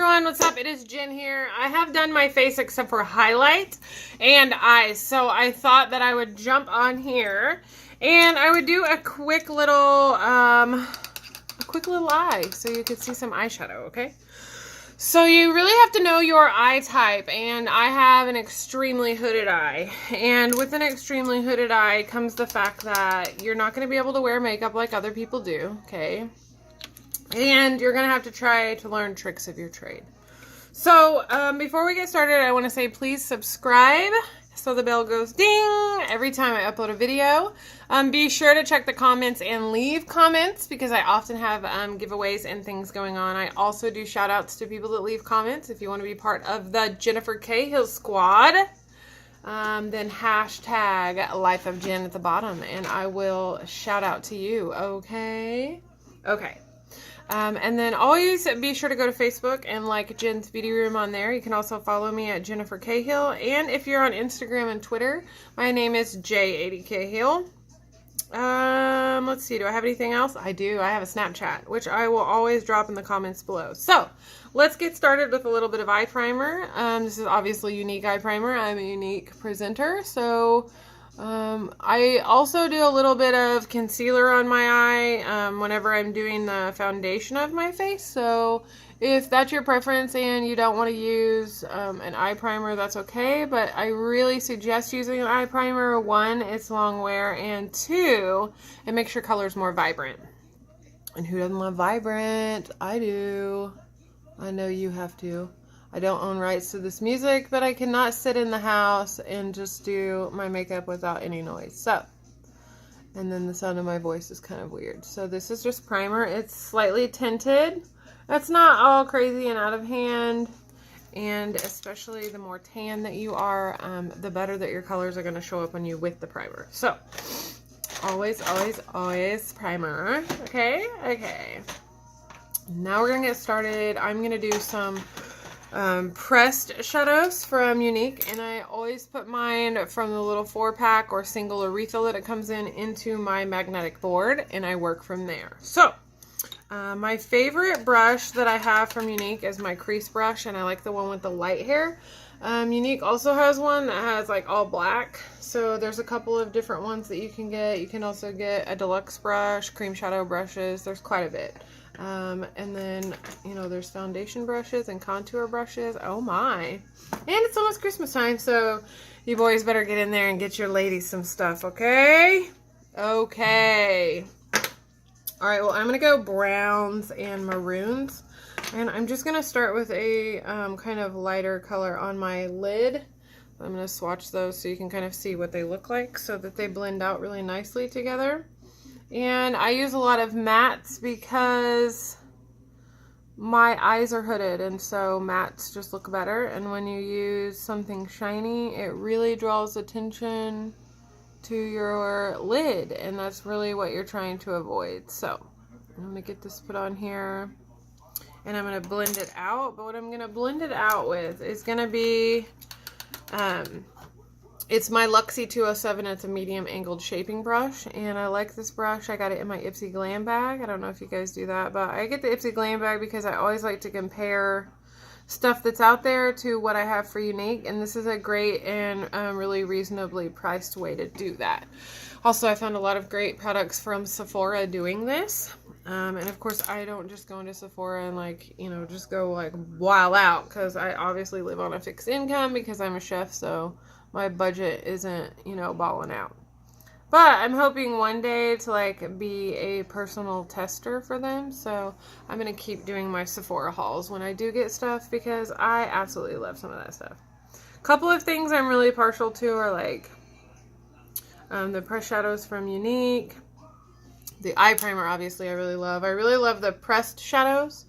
Everyone, what's up? It is Jen here. I have done my face except for highlight and eyes, so I thought that I would jump on here and I would do a quick little eye so you could see some eyeshadow, okay? So you really have to know your eye type, and I have an extremely hooded eye, and with an extremely hooded eye comes the fact that you're not going to be able to wear makeup like other people do, okay? And you're going to have to try to learn tricks of your trade. So before we get started, I want to say please subscribe so the bell goes ding every time I upload a video. Be sure to check the comments and leave comments because I often have giveaways and things going on. I also do shout outs to people that leave comments. If you want to be part of the Jennifer Cahill squad, then hashtag Life of Jen at the bottom and I will shout out to you, okay? Okay. And then always be sure to go to Facebook and like Jen's Beauty Room on there. You can also follow me at Jennifer Cahill. And if you're on Instagram and Twitter, my name is J80 Cahill. Let's see, do I have anything else? I do. I have a Snapchat, which I will always drop in the comments below. So, let's get started with a little bit of eye primer. This is obviously Unique eye primer. I'm a Unique presenter, so I also do a little bit of concealer on my eye whenever I'm doing the foundation of my face. So if that's your preference and you don't want to use an eye primer, that's okay. But I really suggest using an eye primer. One, it's long wear, and two, it makes your colors more vibrant. And who doesn't love vibrant? I do. I know you have to. I don't own rights to this music, but I cannot sit in the house and just do my makeup without any noise. So, and then the sound of my voice is kind of weird. So this is just primer. It's slightly tinted. That's not all crazy and out of hand. And especially the more tan that you are, the better that your colors are going to show up on you with the primer. So, always, always, always primer. Okay? Okay. Now we're going to get started. I'm going to do some pressed shadows from Unique, and I always put mine from the little 4-pack or single or refill that it comes in into my magnetic board, and I work from there. So my favorite brush that I have from Unique is my crease brush, and I like the one with the light hair. Unique also has one that has like all black, so there's a couple of different ones that you can get. You can also get a deluxe brush, cream shadow brushes, there's quite a bit. And then, you know, there's foundation brushes and contour brushes. Oh my. And it's almost Christmas time, so you boys better get in there and get your ladies some stuff, okay? Okay. Alright, well, I'm going to go browns and maroons. And I'm just going to start with a kind of lighter color on my lid. I'm going to swatch those so you can kind of see what they look like so that they blend out really nicely together. And I use a lot of mattes because my eyes are hooded, and so mattes just look better. And when you use something shiny, it really draws attention to your lid, and that's really what you're trying to avoid. So I'm going to get this put on here, and I'm going to blend it out. But what I'm going to blend it out with is going to be it's my Luxie 207. It's a medium angled shaping brush, and I like this brush. I got it in my Ipsy Glam bag. I don't know if you guys do that, but I get the Ipsy Glam bag because I always like to compare stuff that's out there to what I have for Unique, and this is a great and really reasonably priced way to do that. Also, I found a lot of great products from Sephora doing this. And of course, I don't just go into Sephora and like, you know, just go like wild out, because I obviously live on a fixed income because I'm a chef, so my budget isn't, you know, balling out. But I'm hoping one day to like be a personal tester for them, so I'm going to keep doing my Sephora hauls when I do get stuff because I absolutely love some of that stuff. A couple of things I'm really partial to are like the pressed shadows from Unique. The eye primer, obviously, I really love. I really love the pressed shadows.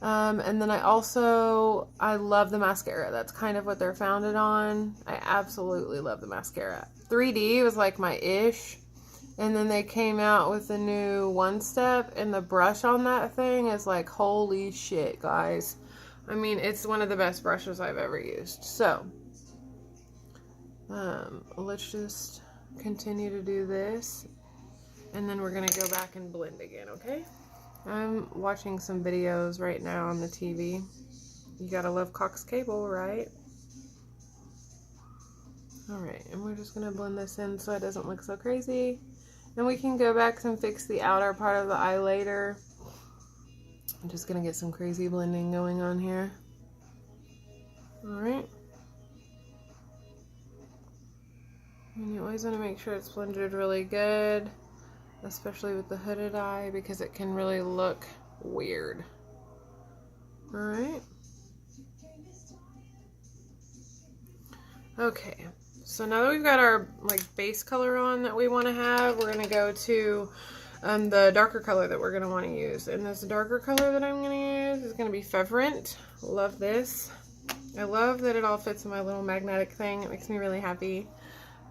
And then I love the mascara. That's kind of what they're founded on. I absolutely love the mascara. 3D was like my ish. And then they came out with a new One Step, and the brush on that thing is like, holy shit, guys. I mean, it's one of the best brushes I've ever used. So, let's just continue to do this. And then we're going to go back and blend again, okay? I'm watching some videos right now on the TV. You gotta love Cox Cable, right? Alright, and we're just gonna blend this in so it doesn't look so crazy. And we can go back and fix the outer part of the eye later. I'm just gonna get some crazy blending going on here. Alright. And you always want to make sure it's blended really good, especially with the hooded eye, because it can really look weird. Alright. Okay, so now that we've got our like base color on that we want to have, we're going to go to the darker color that we're going to want to use. And this darker color that I'm going to use is going to be Fevrant. Love this. I love that it all fits in my little magnetic thing. It makes me really happy.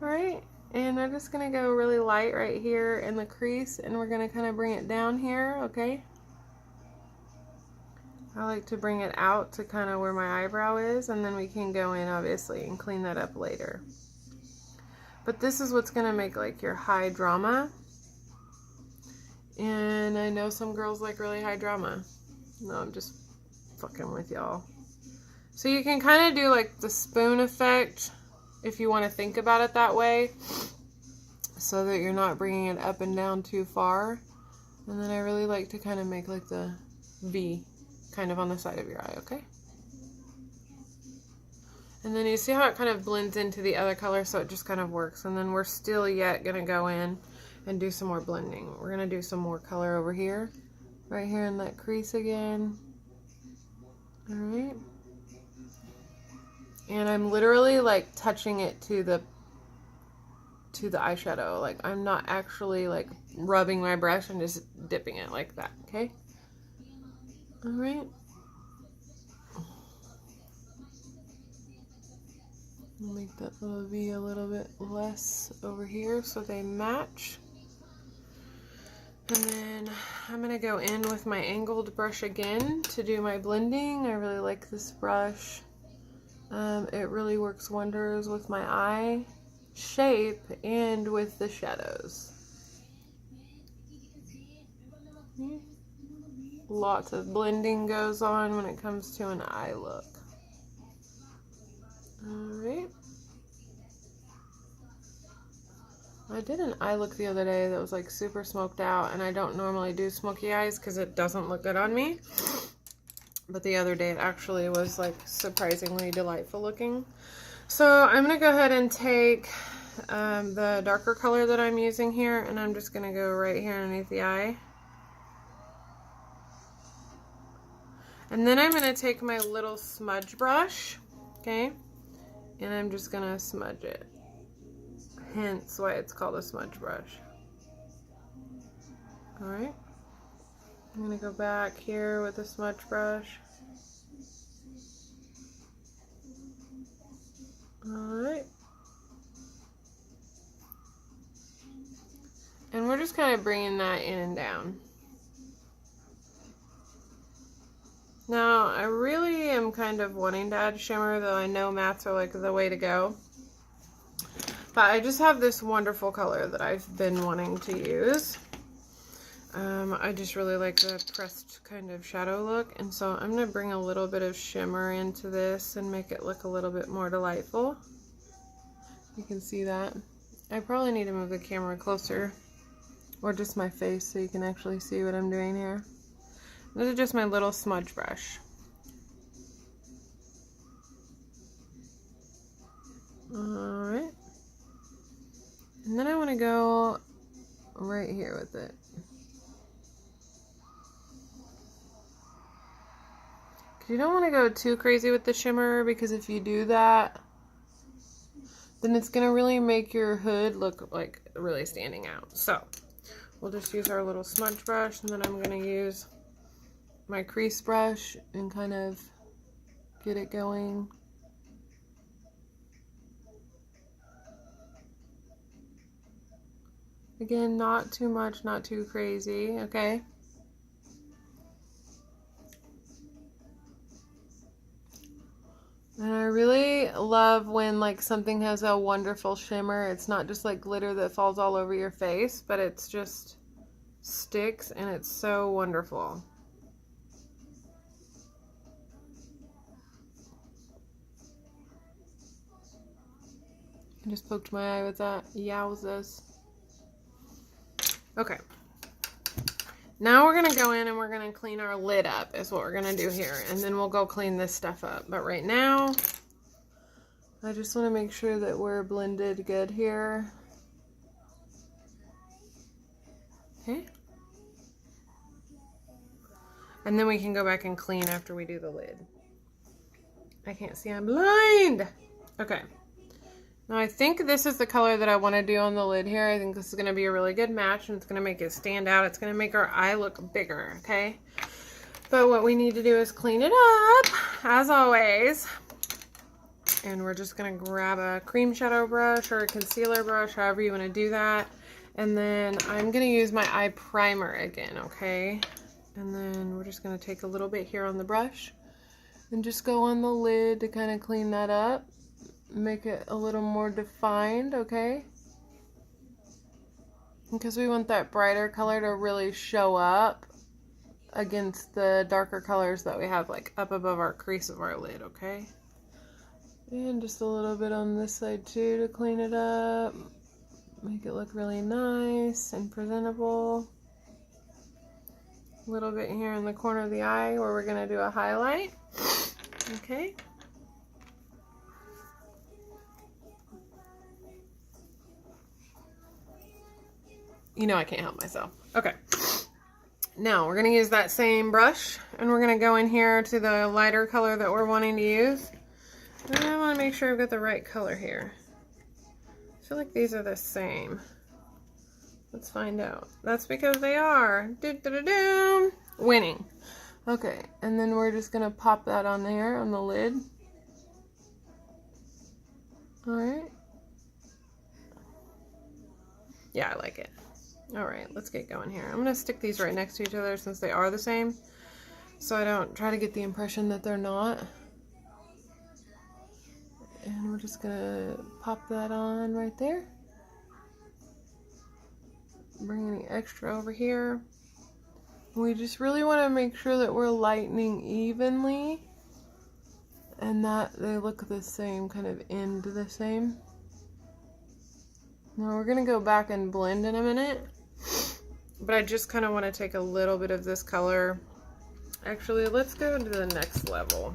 Alright, and I'm just going to go really light right here in the crease, and we're going to kind of bring it down here, okay? I like to bring it out to kind of where my eyebrow is, and then we can go in, obviously, and clean that up later. But this is what's going to make, like, your high drama. And I know some girls like really high drama. No, I'm just fucking with y'all. So you can kind of do, like, the spoon effect, if you want to think about it that way, so that you're not bringing it up and down too far. And then I really like to kind of make like the V kind of on the side of your eye, okay? And then you see how it kind of blends into the other color, so it just kind of works. And then we're still yet going to go in and do some more blending. We're going to do some more color over here, right here in that crease again. Alright. And I'm literally like touching it to the eyeshadow. Like I'm not actually like rubbing my brush and just dipping it like that, okay? Alright. I'll make that little V a little bit less over here so they match. And then I'm going to go in with my angled brush again to do my blending. I really like this brush. It really works wonders with my eye shape and with the shadows. Lots of blending goes on when it comes to an eye look. Alright. I did an eye look the other day that was like super smoked out, and I don't normally do smoky eyes because it doesn't look good on me. But the other day it actually was like surprisingly delightful looking. So I'm going to go ahead and take the darker color that I'm using here, and I'm just going to go right here underneath the eye. And then I'm going to take my little smudge brush, okay, and I'm just going to smudge it. Hence why it's called a smudge brush. Alright. I'm going to go back here with a smudge brush. Alright. And we're just kind of bringing that in and down. Now, I really am kind of wanting to add shimmer, though I know mattes are like the way to go. But I just have this wonderful color that I've been wanting to use. I just really like the pressed kind of shadow look, and so I'm going to bring a little bit of shimmer into this and make it look a little bit more delightful. You can see that. I probably need to move the camera closer, or just my face, so you can actually see what I'm doing here. This is just my little smudge brush. Alright. And then I want to go right here with it. You don't want to go too crazy with the shimmer, because if you do that, then it's going to really make your hood look like really standing out. So we'll just use our little smudge brush, and then I'm going to use my crease brush and kind of get it going. Again, not too much, not too crazy, okay? And I really love when like something has a wonderful shimmer. It's not just like glitter that falls all over your face, but it's just sticks, and it's so wonderful. Just poked my eye with that. Yowzas. Okay. Now we're going to go in and we're going to clean our lid up is what we're going to do here. And then we'll go clean this stuff up. But right now, I just want to make sure that we're blended good here. Okay. And then we can go back and clean after we do the lid. I can't see, I'm blind. Okay. Now I think this is the color that I want to do on the lid here. I think this is going to be a really good match and it's going to make it stand out. It's going to make our eye look bigger, okay? But what we need to do is clean it up, as always. And we're just going to grab a cream shadow brush or a concealer brush, however you want to do that. And then I'm going to use my eye primer again, okay? And then we're just going to take a little bit here on the brush and just go on the lid to kind of clean that up. Make it a little more defined, okay? Because we want that brighter color to really show up against the darker colors that we have like up above our crease of our lid, okay? And just a little bit on this side too to clean it up. Make it look really nice and presentable. A little bit here in the corner of the eye where we're going to do a highlight. Okay. You know I can't help myself. Okay. Now we're going to use that same brush and we're going to go in here to the lighter color that we're wanting to use. And I want to make sure I've got the right color here. I feel like these are the same. Let's find out. That's because they are. Do-do-do-do. Winning. Okay, and then we're just going to pop that on there on the lid. Alright. Yeah, I like it. Alright, let's get going here. I'm going to stick these right next to each other since they are the same, so I don't try to get the impression that they're not. And we're just going to pop that on right there. Bring any extra over here. We just really want to make sure that we're lightening evenly and that they look the same, kind of end the same. Now we're going to go back and blend in a minute, but I just kind of want to take a little bit of this color. Actually, let's go to the next level.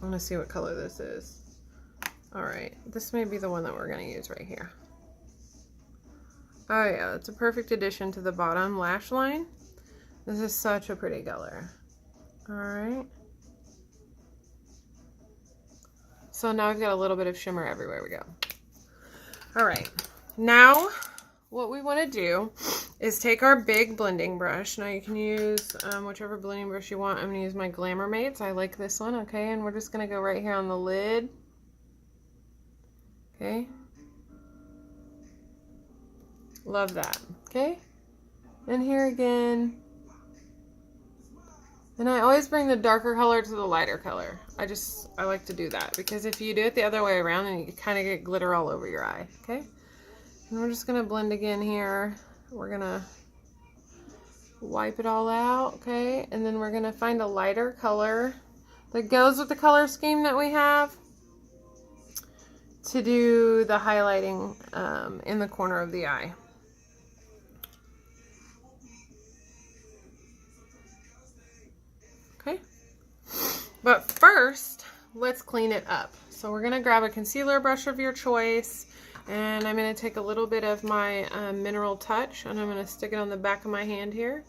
I want to see what color this is. Alright, this may be the one that we're going to use right here. Oh yeah, it's a perfect addition to the bottom lash line. This is such a pretty color. Alright. So now I've got a little bit of shimmer everywhere we go. Alright, now what we want to do is take our big blending brush. Now you can use whichever blending brush you want. I'm going to use my Glamour Mates. I like this one, okay? And we're just going to go right here on the lid. Okay. Love that. Okay. And here again. And I always bring the darker color to the lighter color. I like to do that because if you do it the other way around, then you kind of get glitter all over your eye. Okay. And we're just going to blend again here. We're going to wipe it all out. Okay. And then we're going to find a lighter color that goes with the color scheme that we have to do the highlighting in the corner of the eye. Okay, but first let's clean it up. So we're going to grab a concealer brush of your choice and I'm going to take a little bit of my Mineral Touch and I'm going to stick it on the back of my hand here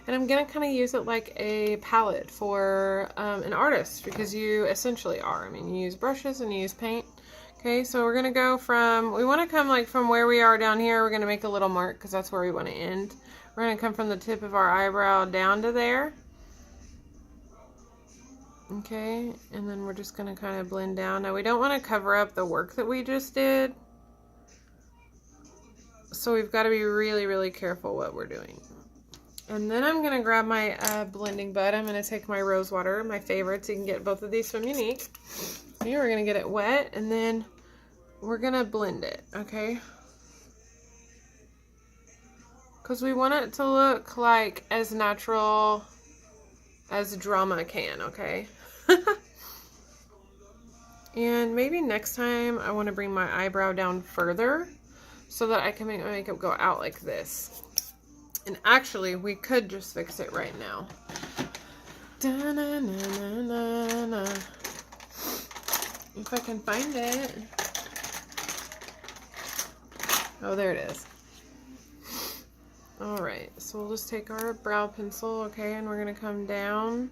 and I'm going to kind of use it like a palette for an artist because you essentially are. I mean, you use brushes and you use paint. Okay, so we're going to go from, we want to come like from where we are down here, we're going to make a little mark because that's where we want to end. We're going to come from the tip of our eyebrow down to there. Okay, and then we're just going to kind of blend down. Now we don't want to cover up the work that we just did. So we've got to be really, really careful what we're doing. And then I'm going to grab my blending bud. I'm going to take my rose water, my favorites. You can get both of these from Unique. Okay, we're going to get it wet and then we're going to blend it, okay? Because we want it to look like as natural as drama can, okay? And maybe next time I want to bring my eyebrow down further so that I can make my makeup go out like this. And actually, we could just fix it right now. Da-na-na-na-na-na. If I can find it. Oh, there it is. All right, so we'll just take our brow pencil, okay, and we're gonna come down.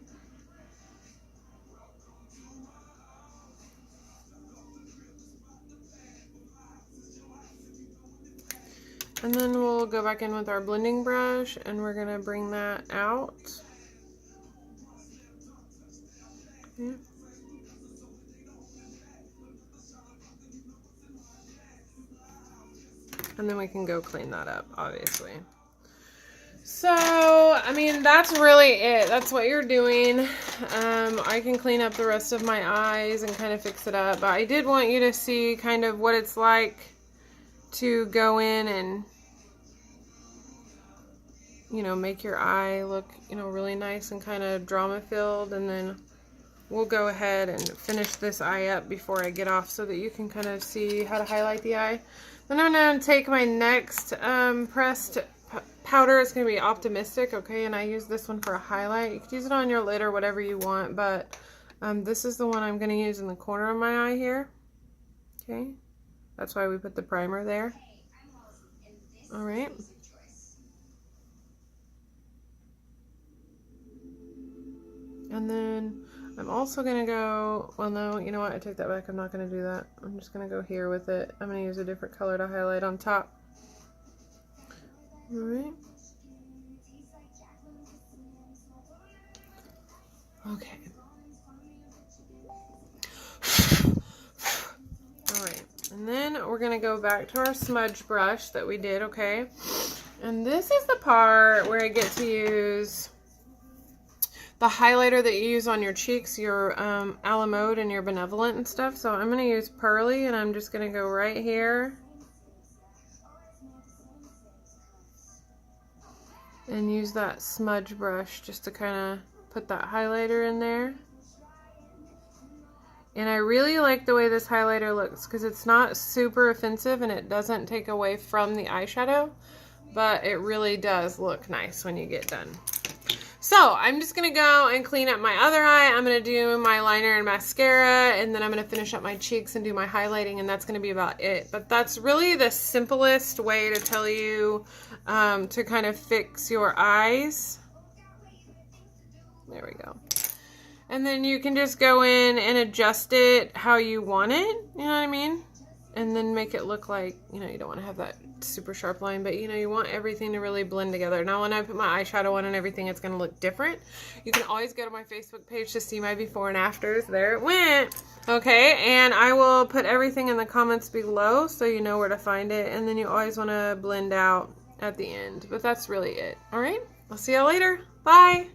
And then we'll go back in with our blending brush and we're gonna bring that out. Okay. And then we can go clean that up, obviously. So, I mean, that's really it. That's what you're doing. I can clean up the rest of my eyes and kind of fix it up. But I did want you to see kind of what it's like to go in and, you know, make your eye look, you know, really nice and kind of drama filled. And then we'll go ahead and finish this eye up before I get off so that you can kind of see how to highlight the eye. Then I'm going to take my next pressed powder. It's going to be Optimistic, okay? And I use this one for a highlight. You can use it on your lid or whatever you want, but this is the one I'm going to use in the corner of my eye here. Okay? That's why we put the primer there. All right. And then I'm also going to go, well, no, you know what? I take that back. I'm not going to do that. I'm just going to go here with it. I'm going to use a different color to highlight on top. All right. Okay. All right. And then we're going to go back to our smudge brush that we did, okay? And this is the part where I get to use the highlighter that you use on your cheeks, your a la mode and your benevolent and stuff. So I'm going to use Pearly, and I'm just going to go right here and use that smudge brush just to kind of put that highlighter in there. And I really like the way this highlighter looks because it's not super offensive and it doesn't take away from the eyeshadow, but it really does look nice when you get done. So I'm just going to go and clean up my other eye. I'm going to do my liner and mascara, and then I'm going to finish up my cheeks and do my highlighting, and that's going to be about it. But that's really the simplest way to tell you to kind of fix your eyes. There we go. And then you can just go in and adjust it how you want it, you know what I mean? And then make it look like, you know, you don't want to have that super sharp line, but you know, you want everything to really blend together. Now when I put my eyeshadow on and everything, it's going to look different. You can always go to my Facebook page to see my before and afters. There it went. Okay, and I will put everything in the comments below so you know where to find it, and then you always want to blend out at the end. But that's really it. All right, I'll see y'all later. Bye.